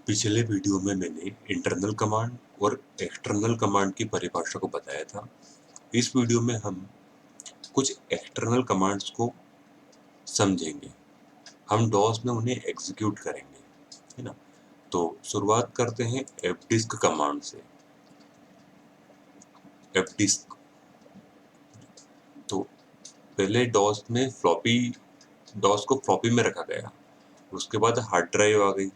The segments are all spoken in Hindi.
पिछले वीडियो में मैंने इंटरनल कमांड और एक्सटर्नल कमांड की परिभाषा को बताया था। इस वीडियो में हम कुछ एक्सटर्नल कमांड्स को समझेंगे। हम डॉस में उन्हें एग्जीक्यूट करेंगे, है ना। तो शुरुआत करते हैं fdisk कमांड से। fdisk तो पहले डॉस को फ्लॉपी में रखा गया, उसके बाद हार्ड ड्राइव आ गई।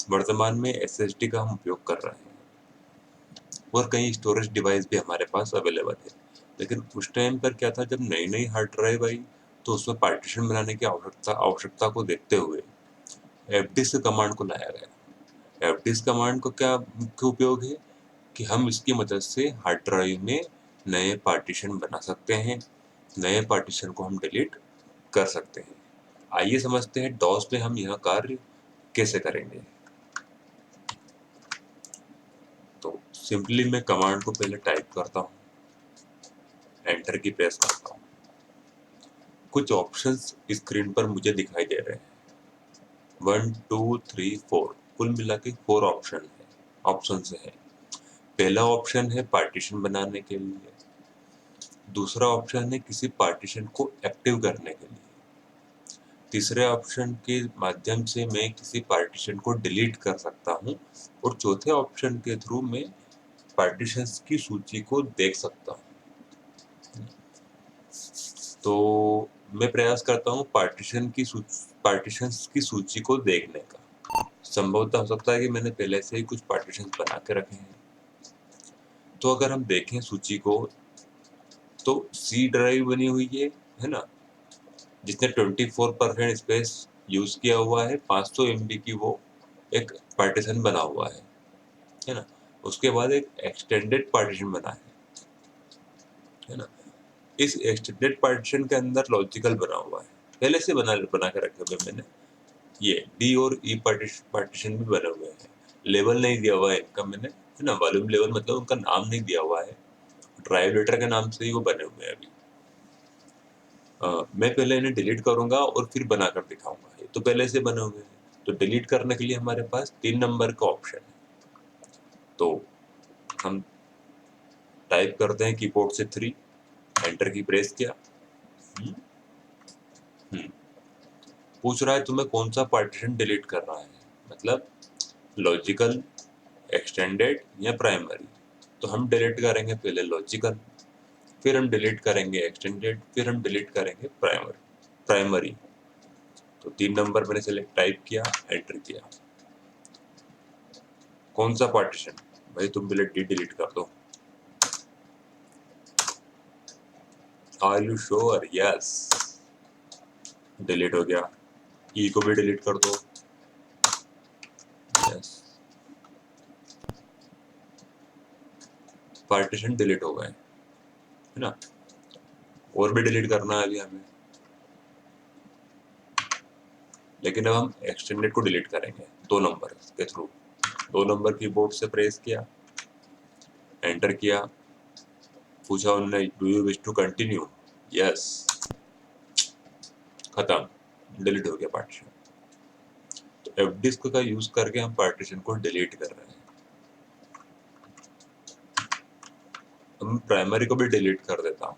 वर्तमान में SSD का हम उपयोग कर रहे हैं और कई स्टोरेज डिवाइस भी हमारे पास अवेलेबल है। लेकिन उस टाइम पर क्या था, जब नई नई हार्ड ड्राइव आई तो उसमें पार्टीशन बनाने की आवश्यकता को देखते हुए fdisk कमांड को लाया गया। fdisk कमांड को क्या मुख्य उपयोग है कि हम इसकी मदद से हार्ड ड्राइव में नए पार्टीशन बना सकते हैं, नए पार्टीशन को हम डिलीट कर सकते हैं। आइए समझते हैं डॉस में हम यह कार्य कैसे करेंगे। तो सिंपली मैं कमांड को पहले टाइप करता हूँ, एंटर की प्रेस करता हूँ। कुछ ऑप्शंस स्क्रीन पर मुझे दिखाई दे रहे हैं, 1 2 3 4, कुल मिला के 4 ऑप्शन है। पहला ऑप्शन है पार्टीशन बनाने के लिए, दूसरा ऑप्शन है किसी पार्टीशन को एक्टिव करने के लिए, तीसरे ऑप्शन के माध्यम से मैं किसी पार्टीशन को डिलीट कर सकता हूँ और चौथे ऑप्शन के थ्रू मैं पार्टीशंस की सूची को देख सकता हूँ। तो मैं प्रयास करता हूँ पार्टीशंस की सूची को देखने का। संभवतः हो सकता है कि मैंने पहले से ही कुछ पार्टीशंस बना के रखे हैं। तो अगर हम देखें सूची को तो C ड्राइव बनी हुई है ना, जिसने 24% स्पेस यूज किया हुआ है, 500 MB की वो एक पार्टीशन बना हुआ है ना। उसके बाद एक एक्सटेंडेड पार्टीशन बना है ना। इस एक्सटेंडेड पार्टीशन के अंदर लॉजिकल बना हुआ है, पहले से बना के रखे हुए मैंने। ये D और E पार्टीशन भी बने हुए हैं। लेवल नहीं दिया हुआ है इनका मैंने, है ना। वॉल्यूम लेवल मतलब उनका नाम नहीं दिया हुआ है, ड्राइव लेटर के नाम से ही वो बने हुए हैं अभी। मैं पहले इन्हें डिलीट करूंगा और फिर बनाकर दिखाऊंगा। ये तो पहले से बने हुए हैं, तो डिलीट करने के लिए हमारे पास 3 नंबर का ऑप्शन है। तो हम टाइप करते हैं कीबोर्ड से 3, एंटर की प्रेस किया। पूछ रहा है तुम्हें कौन सा पार्टीशन डिलीट कर रहा है, मतलब लॉजिकल, एक्सटेंडेड या प्राइमरी। तो हम डिलीट करेंगे पहले लॉजिकल, फिर हम डिलीट करेंगे एक्सटेंडेड, फिर हम डिलीट करेंगे प्राइमरी। तो 3 नंबर मैंने सेलेक्ट टाइप किया, एंटर किया। कौन सा पार्टीशन, भाई तुम पहले डी डिलीट कर दो। Are you sure? Yes, delete हो गया। ई को भी डिलीट कर दो। यस, पार्टीशन डिलीट हो गए, है ना। और भी डिलीट करना है अभी हमें, लेकिन अब हम एक्सटेंडेड को डिलीट करेंगे 2 नंबर के थ्रू। 2 नंबर कीबोर्ड से प्रेस किया, एंटर किया। पूछा उन्होंने do you wish to continue? Yes, खत्म, डिलीट हो गया पार्टीशन। तो fdisk का यूज करके हम पार्टीशन को डिलीट कर रहे हैं। हम प्राइमरी को भी डिलीट कर देता हूँ।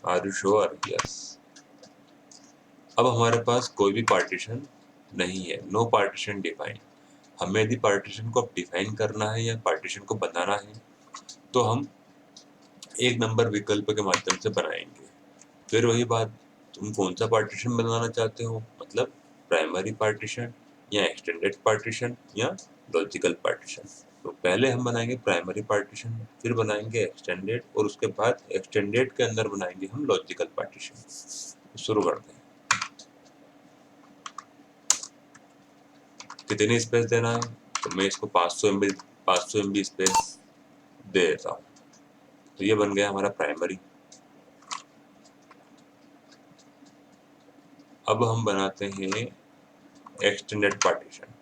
Are you sure? यस। अब हमारे पास कोई भी पार्टीशन नहीं है, नो पार्टीशन डिफाइन। हमें यदि पार्टीशन को अब डिफाइन करना है या पार्टीशन को बनाना है तो हम 1 नंबर विकल्प के माध्यम से बनाएंगे। फिर वही बात, तुम कौन सा पार्टीशन बनाना चाहते हो, मतलब प्राइमरी पार्टीशन या एक्सटेंडेड पार्टीशन या लॉजिकल पार्टीशन। तो पहले हम बनाएंगे प्राइमरी पार्टीशन, फिर बनाएंगे एक्सटेंडेड और उसके बाद एक्सटेंडेड के अंदर बनाएंगे हम लॉजिकल पार्टीशन। शुरू करते हैं। कितनी स्पेस देना है, तो मैं इसको 500 MB स्पेस दे देता हूँ। तो ये बन गया हमारा प्राइमरी। अब हम बनाते हैं एक्सटेंडेड पार्टीशन।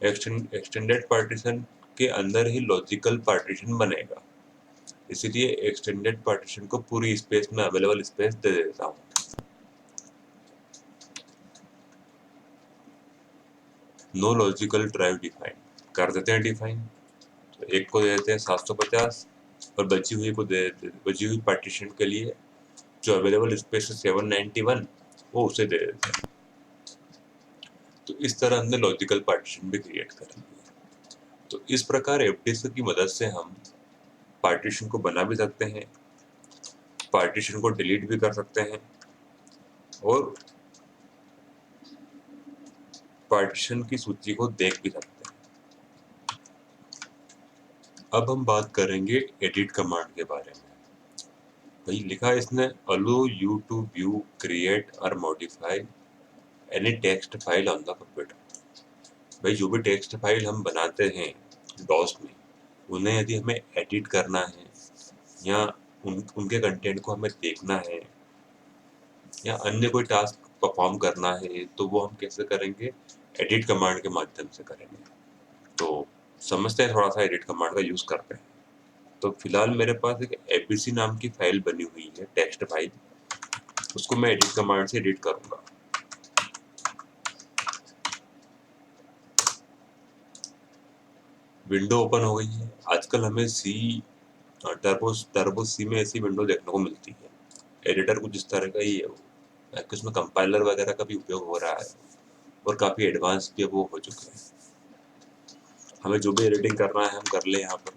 एक्सटेंडेड पार्टीशन के अंदर ही लॉजिकल पार्टीशन बनेगा, इसीलिए एक्सटेंडेड पार्टीशन को पूरी स्पेस में अवेलेबल स्पेस दे देता हूँ। नो लॉजिकल ड्राइव डिफाइन कर देते हैं डिफाइन। तो एक को दे देते हैं 750 और बची हुई पार्टीशन के लिए जो अवेलेबल स्पेस है 791 वो उसे दे देते हैं। तो इस तरह हमने लॉजिकल पार्टीशन भी क्रिएट कर लिया। तो इस प्रकार एफडीसी की मदद से हम पार्टीशन को बना भी सकते हैं, पार्टीशन को डिलीट भी कर सकते हैं और पार्टीशन की सूची को देख भी सकते हैं। अब हम बात करेंगे एडिट कमांड के बारे में। भाई लिखा है इसने अलो यू टू व्यू क्रिएट और modify any text file on the computer. भाई जो भी टेक्स्ट फाइल हम बनाते हैं डॉस में, उन्हें यदि हमें एडिट करना है या उनके कंटेंट को हमें देखना है या अन्य कोई टास्क परफॉर्म करना है तो वो हम कैसे करेंगे? एडिट कमांड के माध्यम से करेंगे। तो समझते हैं, थोड़ा सा एडिट कमांड का यूज करते हैं। तो फिलहाल मेरे पास एक एबीसी नाम की फाइल बनी हुई है, टेक्स्ट फाइल। उसको मैं एडिट कमांड से एडिट करूंगा। विंडो ओपन हो गई है। आजकल हमें टर्बो सी में ऐसी विंडो देखने को मिलती है। एडिटर कुछ इस तरह का ही है वो, ताकि उसमें कंपाइलर वगैरह का भी उपयोग हो रहा है और काफ़ी एडवांस भी वो हो चुके हैं। हमें जो भी एडिटिंग करना है हम कर ले। यहाँ पर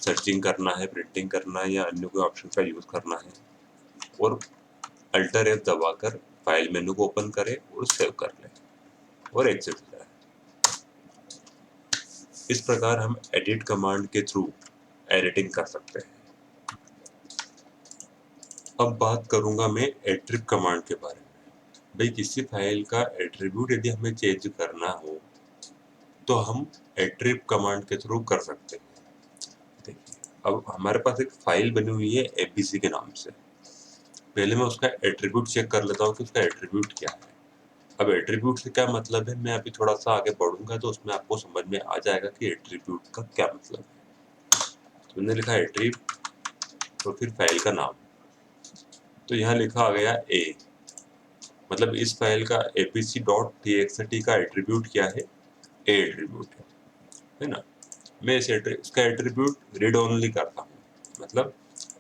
सर्चिंग करना है, प्रिंटिंग करना है या अन्य कोई ऑप्शन का यूज़ करना है और अल्टर एफ दबाकर फाइल मेनू को ओपन करें और सेव कर लें और एग्जिट हो जाए। इस प्रकार हम एडिट कमांड के थ्रू एडिटिंग कर सकते हैं। अब बात करूंगा मैं एट्रिब कमांड के बारे में। भाई किसी फाइल का एट्रीब्यूट यदि हमें चेंज करना हो तो हम एट्रिब कमांड के थ्रू कर सकते हैं। देखिए, अब हमारे पास एक फाइल बनी हुई है एबीसी के नाम से। पहले मैं उसका एट्रीब्यूट चेक कर लेता हूँ कि उसका एट्रीब्यूट क्या है। अब एट्रीब्यूट से क्या मतलब है, मैं अभी थोड़ा सा आगे बढ़ूंगा तो उसमें आपको समझ में आ जाएगा कि एट्रीब्यूट का क्या मतलब है। तो मैंने लिखा एट्रीब तो फिर फाइल का नाम, तो यहाँ लिखा आ गया ए, मतलब इस फाइल का apc.txt का एट्रीब्यूट क्या है? ए एट्रीब्यूट है ना। मैं इसका एट्रीब्यूट रीड ओनली करता हूँ, मतलब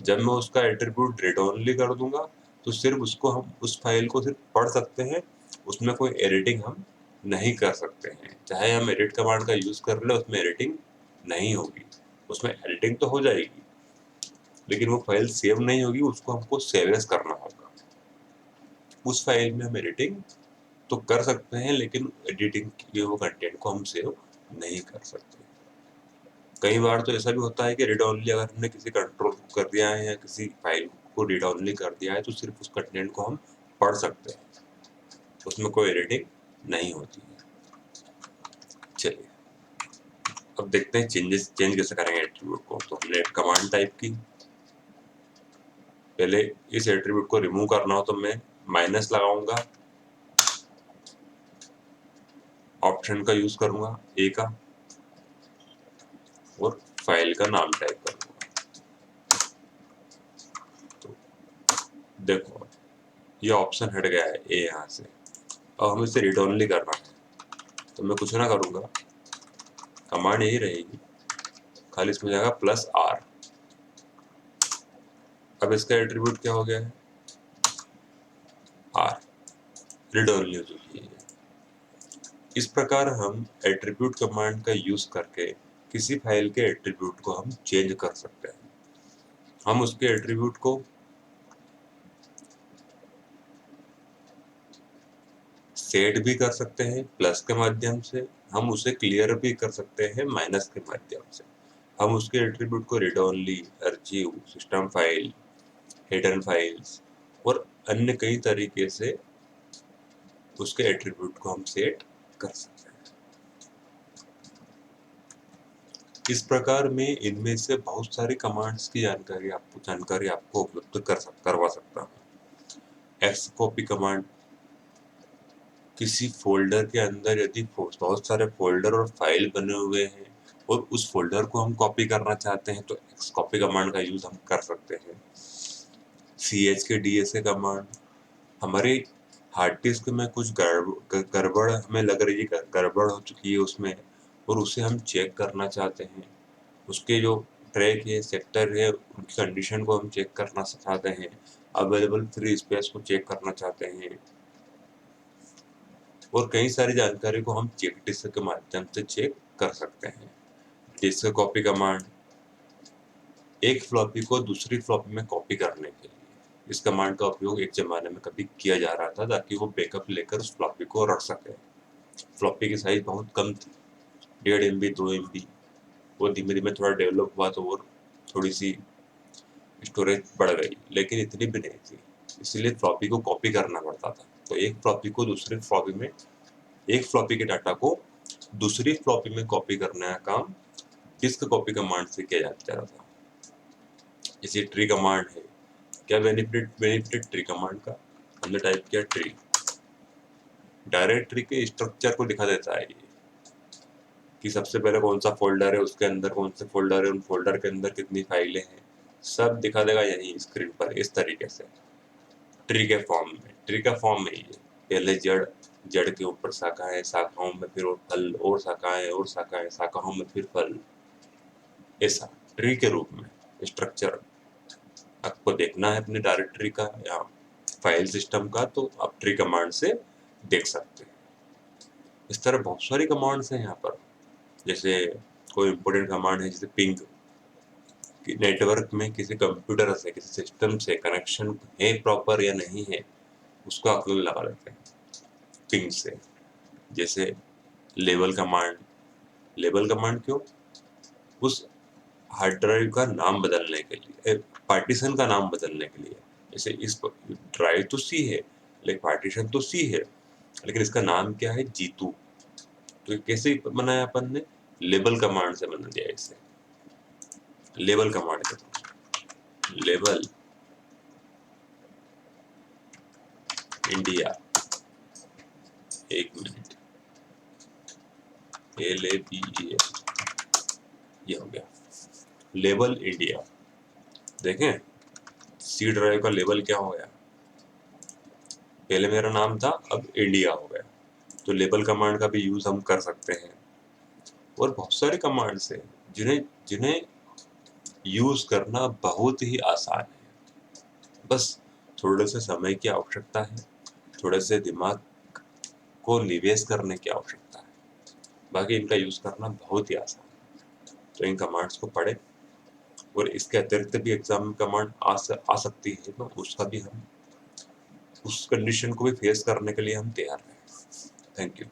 जब मैं उसका एट्रीब्यूट रीड ओनली कर दूंगा तो सिर्फ उसको हम उस फाइल को सिर्फ पढ़ सकते हैं, उसमें कोई एडिटिंग हम नहीं कर सकते हैं। चाहे हम एडिट कमांड का यूज कर ले, उसमें एडिटिंग नहीं होगी। उसमें एडिटिंग तो हो जाएगी लेकिन वो फाइल सेव नहीं होगी, उसको हमको सेव एज करना होगा। उस फाइल में हम एडिटिंग तो कर सकते हैं लेकिन एडिटिंग के वो कंटेंट को हम सेव नहीं कर सकते। कई बार तो ऐसा भी होता है कि रीड ओनली अगर हमने किसी कंट्रोल कर दिया है या किसी फाइल को रीड ओनली कर दिया है तो सिर्फ उस कंटेंट को हम पढ़ सकते हैं, उसमें कोई एडिटिंग नहीं होती है। चलिए अब देखते हैं चेंज कैसे करेंगे एट्रीब्यूट को। तो हमने कमांड टाइप की, पहले इस एट्रीब्यूट को रिमूव करना हो तो मैं माइनस लगाऊंगा, ऑप्शन का यूज करूंगा ए का और फाइल का नाम टाइप करूंगा। तो देखो ये ऑप्शन हट गया है ए यहाँ से। अब हमें इसे रीड ओनली करना है तो मैं कुछ ना करूंगा, कमांड यही रहेगी, खाली इसमें जाएगा +R। अब इसका एट्रीब्यूट क्या हो गया है? R, रीड ओनली हो चुकी है। इस प्रकार हम एट्रीब्यूट कमांड का यूज करके किसी फाइल के एट्रीब्यूट को हम चेंज कर सकते हैं। हम उसके एट्रीब्यूट को सेट भी कर सकते हैं प्लस के माध्यम से, हम उसे क्लियर भी कर सकते हैं माइनस के माध्यम से। हम उसके एट्रीब्यूट को read only, archive, system file, hidden files और अन्य कई तरीके से उसके एट्रीब्यूट को हम सेट कर सकते हैं। इस प्रकार में इनमें से बहुत सारी कमांड्स की जानकारी आपको उपलब्ध करवा सकता हूँ। एक्स कॉपी कमांड, किसी फोल्डर के अंदर यदि बहुत सारे फोल्डर और फाइल बने हुए हैं और उस फोल्डर को हम कॉपी करना चाहते हैं तो एक्स कॉपी कमांड का यूज हम कर सकते हैं। CHK DSA कमांड हमारे हार्ड डिस्क में कुछ गड़बड़ हमें लग रही है, गड़बड़ हो चुकी है उसमें, और उसे हम चेक करना चाहते हैं। उसके जो ट्रैक है, सेक्टर है, उनकी कंडीशन को हम चेक करना चाहते हैं। अवेलेबल फ्री स्पेस को चेक करना चाहते हैं, और कई सारी जानकारी को हम चेक डिस्क के माध्यम से चेक कर सकते हैं। डिस्क कॉपी कमांड, एक फ्लॉपी को दूसरी फ्लॉपी में कॉपी करने के लिए इस कमांड का उपयोग एक जमाने में कभी किया जा रहा था, ताकि वो बैकअप लेकर उस फ्लॉपी को रख सके। फ्लॉपी की साइज बहुत कम थी, 1.5 MB 2 MB। वो धीमे धीमे थोड़ा डेवलप हुआ तो और थोड़ी सी स्टोरेज बढ़ गई, लेकिन इतनी भी नहीं थी, इसलिए फ्लॉपी को कॉपी करना पड़ता था। तो एक फ्लॉपी को दूसरी फ्लॉपी में, एक फ्लॉपी के डाटा को दूसरी फ्लॉपी में कॉपी करने का काम डिस्क कॉपी कमांड से किया जा रहा था। जैसे ट्री कमांड है, क्या बेनिफिट ट्री कमांड का, हमने टाइप किया ट्री, डायरेक्टरी के स्ट्रक्चर को दिखा देता है ये, कि सबसे पहले कौन सा फोल्डर है, उसके अंदर कौन से फोल्डर है, उन फोल्डर के अंदर कितनी फाइलें हैं, सब दिखा देगा यही स्क्रीन पर इस तरीके से, ट्री के फॉर्म में। ट्री का फॉर्म है ये, पहले जड़, जड़ के ऊपर शाखाएं, शाखाओं में फिर फल, और शाखाएं, और शाखाएं, शाखाओं में फिर फल, ऐसा ट्री के रूप में स्ट्रक्चर आपको देखना है अपने डायरेक्टरी का या फाइल सिस्टम का, तो आप ट्री कमांड से देख सकते हैं। इस तरह बहुत सारी कमांड्स हैं यहाँ पर। जैसे कोई इम्पोर्टेंट कमांड है, जैसे पिंग, कि नेटवर्क में किसी कंप्यूटर से, किसी सिस्टम से कनेक्शन है प्रॉपर या नहीं है, उसको आप लोग लगा लेते हैं पिंग से। जैसे लेबल कमांड, लेबल कमांड क्यों, उस हार्ड ड्राइव का नाम बदलने के लिए, पार्टीशन का नाम बदलने के लिए। जैसे इस ड्राइव तो सी है, लेकिन पार्टीशन तो सी है, लेकिन इसका नाम क्या है, जीतू। तो कैसे बनाया अपन ने, लेबल कमांड से बना दिया इसे। लेबल कमांड के, लेबल इंडिया, एक मिनट, LABEL, ये हो गया लेबल इंडिया। देखें सी ड्राइव का लेबल क्या हो गया, पहले मेरा नाम था, अब इंडिया हो गया। तो लेबल कमांड का भी यूज हम कर सकते हैं। और बहुत सारे कमांड्स हैं जिन्हें जिन्हें यूज करना बहुत ही आसान है, बस थोड़े से समय की आवश्यकता है, थोड़े से दिमाग को निवेश करने की आवश्यकता है, बाकी इनका यूज करना बहुत ही आसान है। तो इन कमांड्स को पढ़ें, और इसके अतिरिक्त भी एग्जाम में कमांड आ सकती है, तो उसका भी हम, उस कंडीशन को भी फेस करने के लिए हम तैयार हैं। Thank you.